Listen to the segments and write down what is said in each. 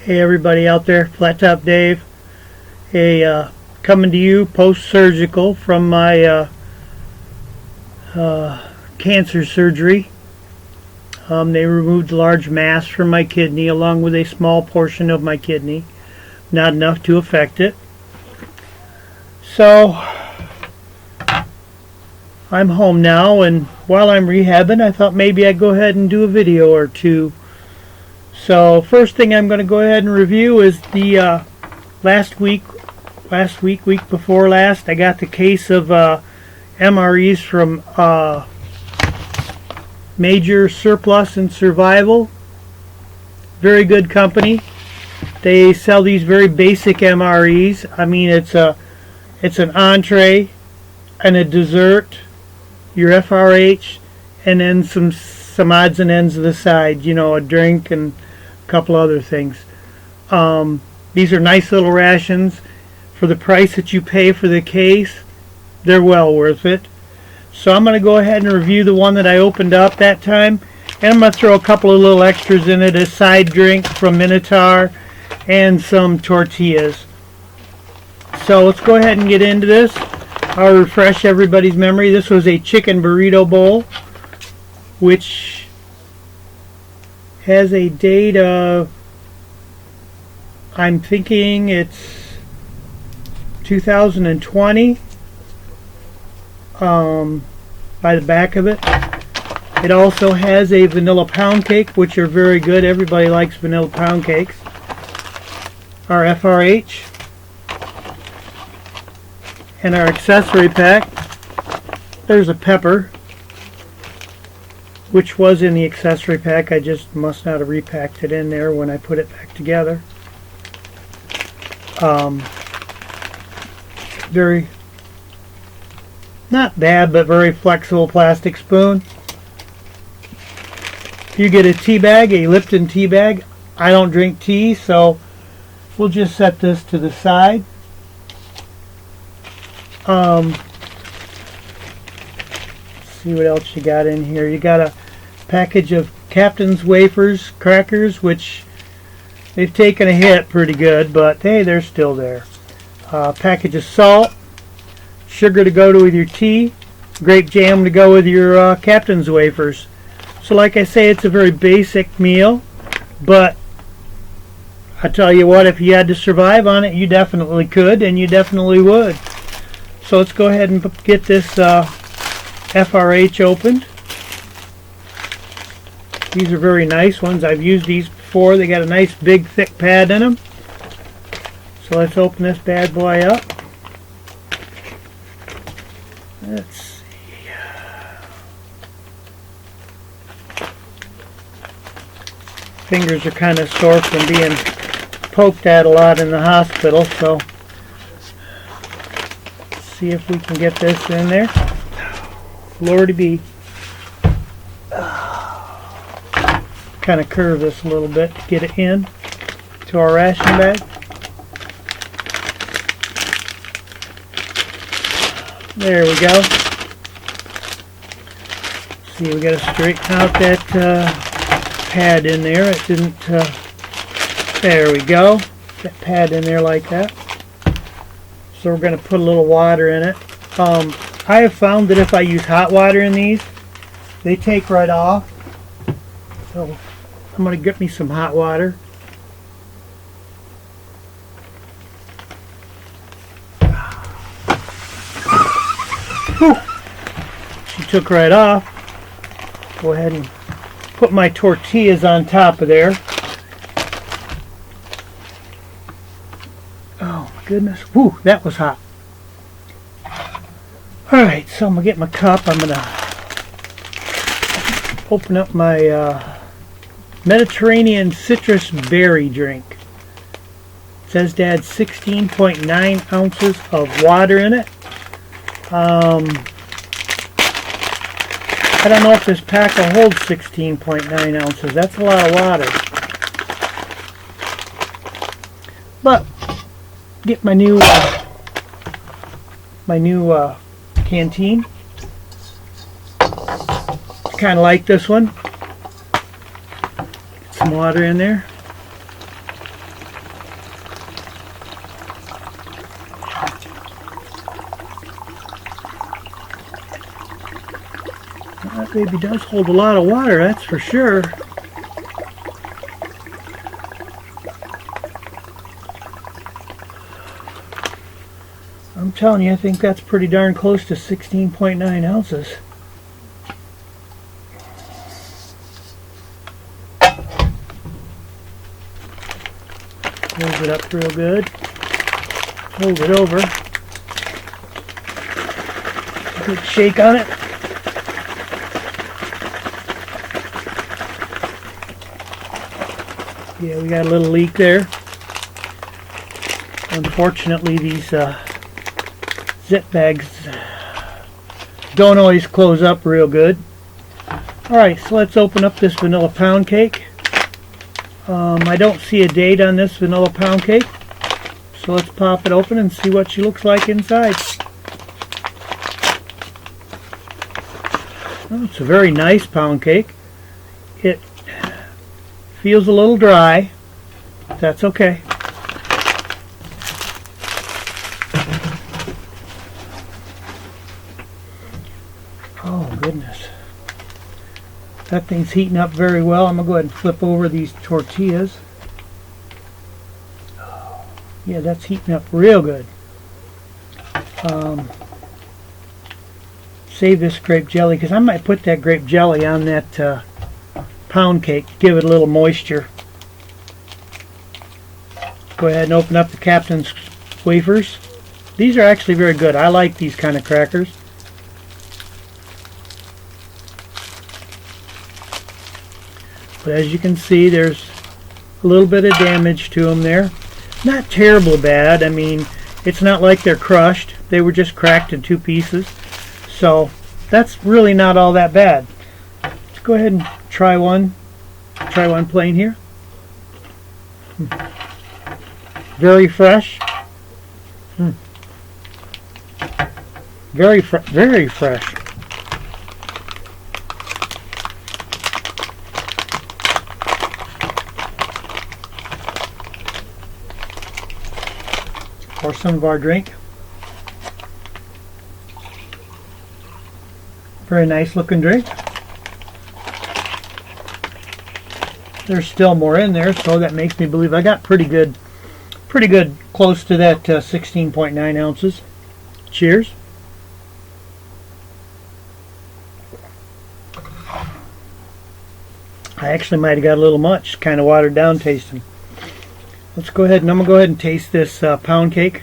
Hey everybody out there, Flat Top Dave. Hey, coming to you post-surgical from my cancer surgery. They removed a large mass from my kidney along with a small portion of my kidney. Not enough to affect it. So, I'm home now, and while I'm rehabbing, I thought maybe I'd go ahead and do a video or two. So first thing I'm going to go ahead and review is the week before last, I got the case of MREs from Major Surplus and Survival. Very good company. They sell these very basic MREs. I mean, it's an entree and a dessert, your FRH, and then some odds and ends of the side, you know, a drink and couple other things. These are nice little rations for the price that you pay for the case. They're well worth it. So I'm going to go ahead and review the one that I opened up that time, and I'm going to throw a couple of little extras in it, a side drink from Minotaur and some tortillas. So let's go ahead and get into this. I'll refresh everybody's memory. This was a chicken burrito bowl, which has a date of, I'm thinking it's 2020 by the back of it. It also has a vanilla pound cake, which are very good. Everybody likes vanilla pound cakes. Our FRH and our accessory pack. There's a pepper, which was in the accessory pack. I just must not have repacked it in there when I put it back together. Very, not bad, but very flexible plastic spoon. You get a tea bag, a Lipton tea bag. I don't drink tea, so we'll just set this to the side. See what else you got in here. You got a package of Captain's Wafers crackers, which they've taken a hit pretty good, but hey, they're still there. Package of salt, sugar to go with your tea, grape jam to go with your Captain's Wafers. So like I say, it's a very basic meal, but I tell you what, if you had to survive on it, you definitely could, and you definitely would. So let's go ahead and get this FRH opened. These are very nice ones. I've used these before. They got a nice big thick pad in them. So let's open this bad boy up. Let's see. Fingers are kind of sore from being poked at a lot in the hospital, so let's see if we can get this in there. Lordy be. Kind of curve this a little bit to get it in to our ration bag. There we go. See, we got to straighten out that pad in there. It didn't. There we go. That pad in there like that. So we're going to put a little water in it. I have found that if I use hot water in these, they take right off. So I'm going to get me some hot water. Whew. She took right off. Go ahead and put my tortillas on top of there. Oh my goodness. Whew, that was hot. Alright, so I'm going to get my cup. I'm going to open up my Mediterranean citrus berry drink. It says to add 16.9 ounces of water in it. I don't know if this pack will hold 16.9 ounces. That's a lot of water. But get my new canteen. Kind of like this one. Get some water in there. Baby does hold a lot of water, that's for sure. I'm telling you, I think that's pretty darn close to 16.9 ounces. Close it up real good. Hold it over. Good shake on it. Yeah, we got a little leak there. Unfortunately, these zip bags don't always close up real good. Alright, so let's open up this vanilla pound cake. I don't see a date on this vanilla pound cake, so let's pop it open and see what she looks like inside. Well, it's a very nice pound cake. It feels a little dry. That's okay. Oh goodness. That thing's heating up very well. I'm going to go ahead and flip over these tortillas. Yeah, that's heating up real good. Save this grape jelly because I might put that grape jelly on that pound cake, give it a little moisture. Go ahead and open up the Captain's wafers. These are actually very good. I like these kind of crackers. But as you can see, there's a little bit of damage to them there. Not terrible bad. I mean, it's not like they're crushed. They were just cracked in two pieces. So that's really not all that bad. Let's go ahead and try one. Try one plain here. Very fresh. Very fresh. Pour some of our drink. Very nice looking drink. There's still more in there, so that makes me believe I got pretty good, close to that 16.9 ounces. Cheers. I actually might have got a little much, kind of watered down tasting. Let's go ahead and I'm going to go ahead and taste this pound cake.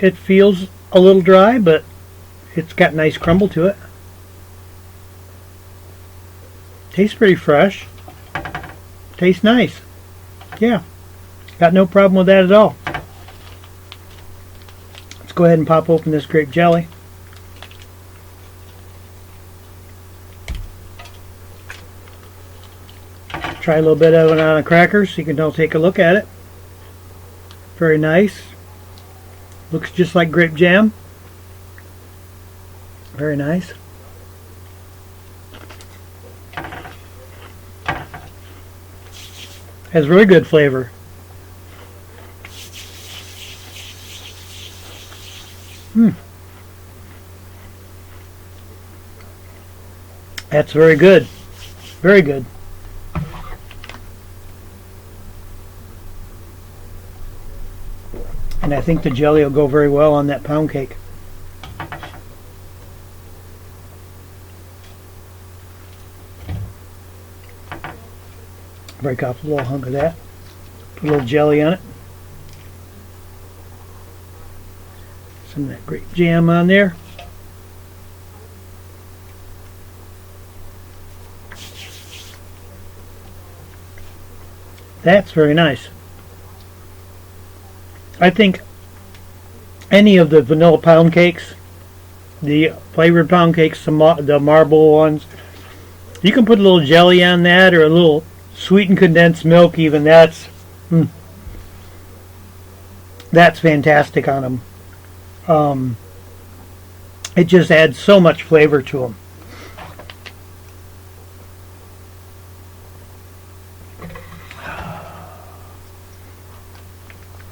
It feels a little dry, but it's got nice crumble to it. Tastes pretty fresh. Tastes nice. Yeah, got no problem with that at all. Let's go ahead and pop open this grape jelly. Try a little bit of it on a cracker so you can all take a look at it. Very nice. Looks just like grape jam. Very nice. Has really good flavor. That's very good. Very good. And I think the jelly will go very well on that pound cake. Break off a little hunk of that. Put a little jelly on it. Some of that grape jam on there. That's very nice. I think any of the vanilla pound cakes, the flavored pound cakes, the marble ones, you can put a little jelly on that or a little sweetened condensed milk even. That's fantastic on them. It just adds so much flavor to them.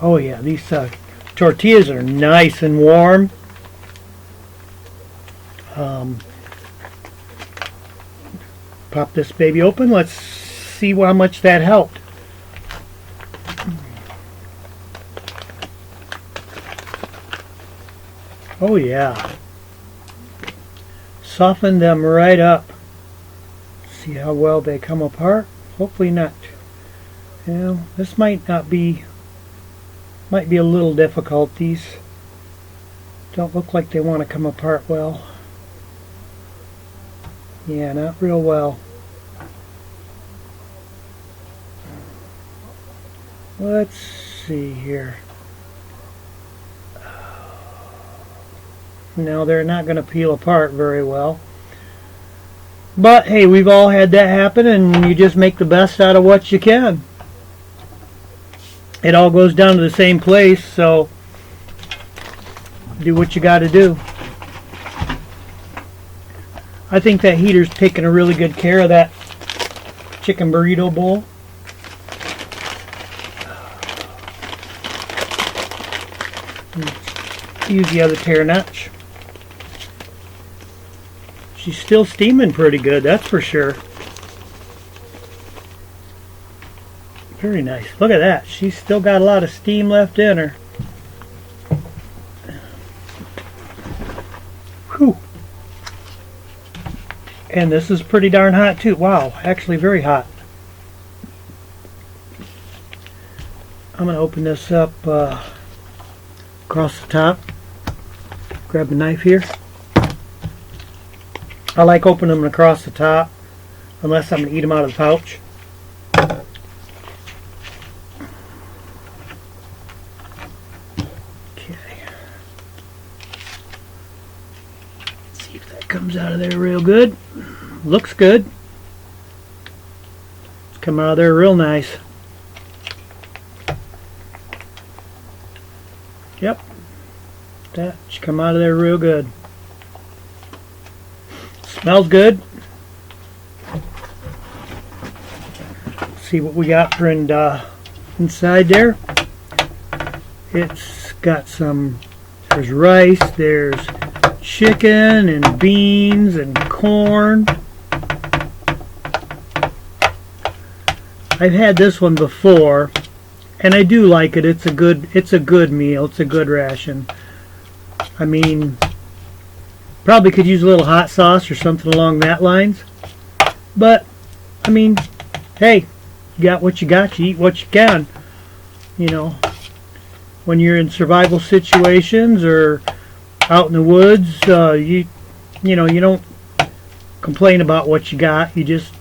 Oh yeah, these tortillas are nice and warm. Pop this baby open. Let's see how much that helped. Oh yeah. Soften them right up. See how well they come apart. Hopefully not. You know, this might be a little difficult. These don't look like they want to come apart well. Yeah, not real well. Let's see here. No, they're not going to peel apart very well. But hey, we've all had that happen, and you just make the best out of what you can. It all goes down to the same place, so do what you got to do. I think that heater's taking a really good care of that chicken burrito bowl. Use the other tear notch. She's still steaming pretty good, that's for sure. Very nice. Look at that. She's still got a lot of steam left in her. Whew. And this is pretty darn hot too. Wow, actually very hot. I'm going to open this up across the top. Grab a knife here. I like opening them across the top, unless I'm going to eat them out of the pouch. Okay. See if that comes out of there real good. Looks good. It's come out of there real nice. Yep. That should come out of there real good. Smells good. See what we got for inside there. It's got some, there's rice, there's chicken and beans and corn. I've had this one before, and I do like it. It's a good meal. It's a good ration. I mean, probably could use a little hot sauce or something along that lines. But I mean, hey, you got what you got. You eat what you can. You know, when you're in survival situations or out in the woods, you know, you don't complain about what you got. You just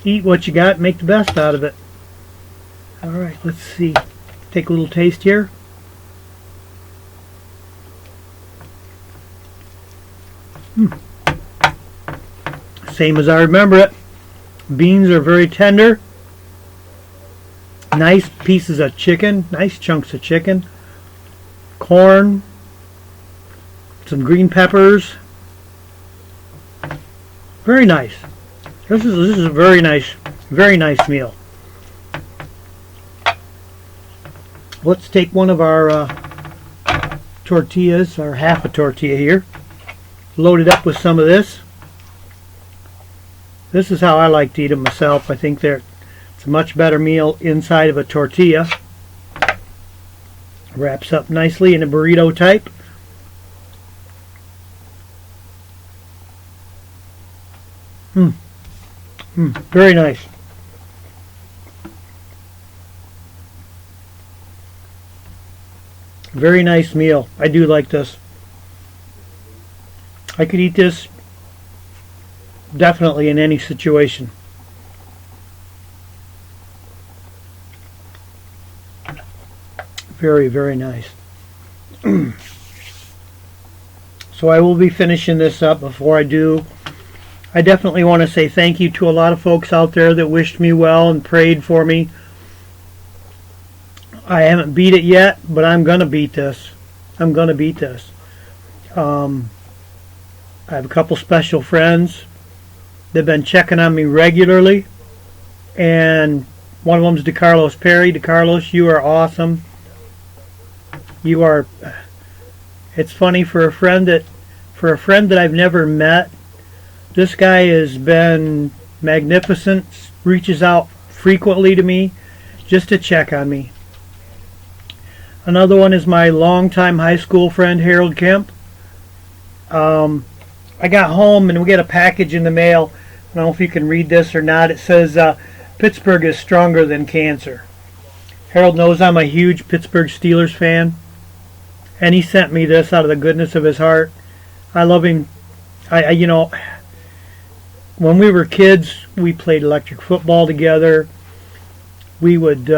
eat what you got and make the best out of it. Alright, let's see. Take a little taste here. Same as I remember it. Beans are very tender. Nice pieces of chicken. Nice chunks of chicken. Corn. Some green peppers. Very nice. This is a very nice meal. Let's take one of our tortillas, or half a tortilla here. Load it up with some of this. This is how I like to eat them myself. I think it's a much better meal inside of a tortilla. Wraps up nicely in a burrito type. Very nice. Very nice meal. I do like this. I could eat this definitely in any situation. Very, very nice. So I will be finishing this up. Before I do, I definitely want to say thank you to a lot of folks out there that wished me well and prayed for me. I haven't beat it yet, but I'm going to beat this. I'm going to beat this. I have a couple special friends. They've been checking on me regularly. And one of them is DeCarlos Perry. DeCarlos, you are awesome. You are... It's funny for a friend that For a friend that I've never met, this guy has been magnificent, reaches out frequently to me just to check on me. Another one is my longtime high school friend, Harold Kemp. I got home and we got a package in the mail. I don't know if you can read this or not. It says, Pittsburgh is stronger than cancer. Harold knows I'm a huge Pittsburgh Steelers fan, and he sent me this out of the goodness of his heart. I love him. You know, when we were kids, we played electric football together. We would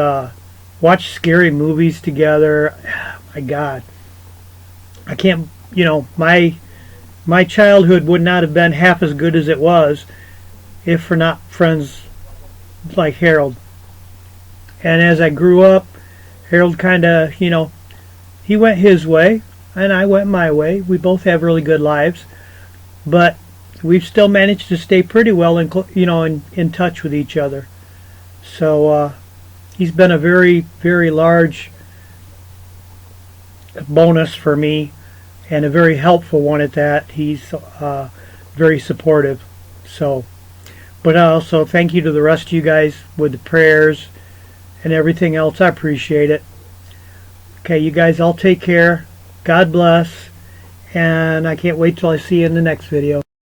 watch scary movies together. My God, I can't. You know, my childhood would not have been half as good as it was if for not friends like Harold. And as I grew up, Harold kind of, you know, he went his way and I went my way. We both have really good lives, but we've still managed to stay pretty well in touch with each other. So he's been a very, very large bonus for me, and a very helpful one at that. He's very supportive. So, but also thank you to the rest of you guys with the prayers and everything else. I appreciate it. Okay, you guys all take care. God bless. And I can't wait till I see you in the next video.